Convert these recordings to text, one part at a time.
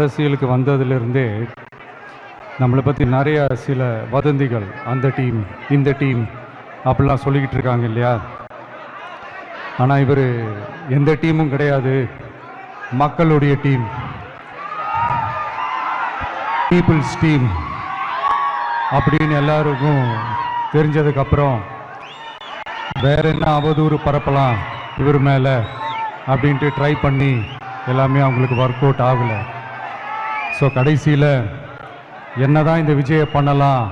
அரசியலுக்கு வந்ததிலிருந்தே நம்மளை பற்றி நிறைய சில வதந்திகள், அந்த டீம் இந்த டீம் அப்படிலாம் சொல்லிக்கிட்டு இருக்காங்க இல்லையா. ஆனால் இவர் எந்த டீமும் கிடையாது, மக்களுடைய டீம், பீப்புள்ஸ் டீம் அப்படின்னு எல்லாருக்கும் தெரிஞ்சதுக்கப்புறம் வேற என்ன அவதூறு பரப்பலாம் இவர் மேலே அப்படின்ட்டு ட்ரை பண்ணி எல்லாமே அவங்களுக்கு ஒர்க் அவுட் ஆகலை. ஸோ கடைசியில் என்ன தான் இந்த விஜயை பண்ணலாம்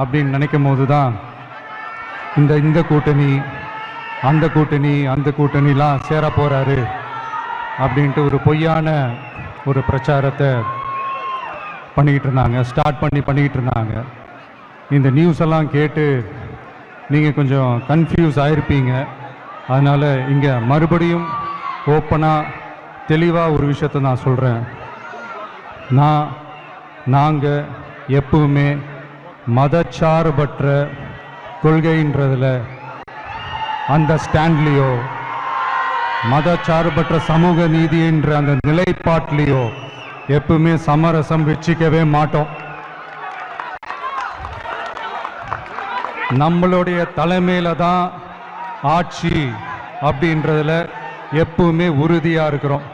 அப்படின்னு நினைக்கும் போது தான் இந்த கூட்டணி அந்த கூட்டணிலாம் சேர போகிறாரு அப்படின்ட்டு ஒரு பொய்யான ஒரு பிரச்சாரத்தை பண்ணிக்கிட்டு இருந்தாங்க. இந்த நியூஸ் எல்லாம் கேட்டு நீங்கள் கொஞ்சம் கன்ஃபியூஸ் ஆகிருப்பீங்க. அதனால் இங்கே மறுபடியும் ஓப்பனாக தெளிவாக ஒரு விஷயத்தை நான் சொல்கிறேன். நாங்கள் எப்பவுமே மதச்சார்பற்ற கொள்கைன்றதில், அந்த ஸ்டாண்ட்லேயோ, மதச்சார்பற்ற சமூக நீதி என்ற அந்த நிலைப்பாட்டிலேயோ எப்பவுமே சமரசம் வச்சிக்கவே மாட்டோம். நம்மளுடைய தலைமையில தான் ஆட்சி அப்படின்றதுல எப்பவுமே உறுதியாக இருக்கிறோம்.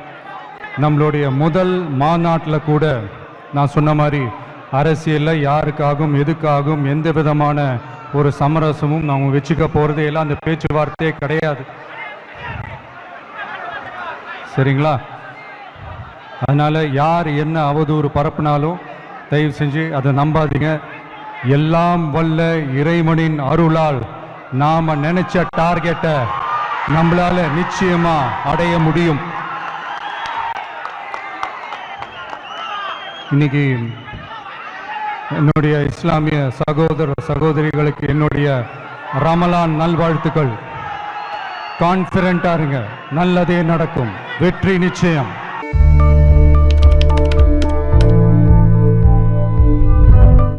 நம்மளுடைய முதல் மாநாட்டில் கூட நான் சொன்ன மாதிரி அரசியலில் யாருக்காகவும் எதுக்காகவும் எந்த விதமான ஒரு சமரசமும் நம்ம வச்சுக்க போகிறதே எல்லாம் அந்த பேச்சுவார்த்தையே கிடையாது. சரிங்களா? அதனால் யார் என்ன அவதூறு பரப்புனாலும் தயவு செஞ்சு அதை நம்பாதீங்க. எல்லாம் வல்ல இறைவனின் அருளால் நாம் நினைச்ச டார்கெட்டை நம்மளால நிச்சயமா அடைய முடியும். இன்னைக்கு என்னுடைய இஸ்லாமிய சகோதர சகோதரிகளுக்கு என்னுடைய ரமலான் நல்வாழ்த்துக்கள். கான்ஃபிடென்ட்டா இருங்க, நல்லதே நடக்கும், வெற்றி நிச்சயம்.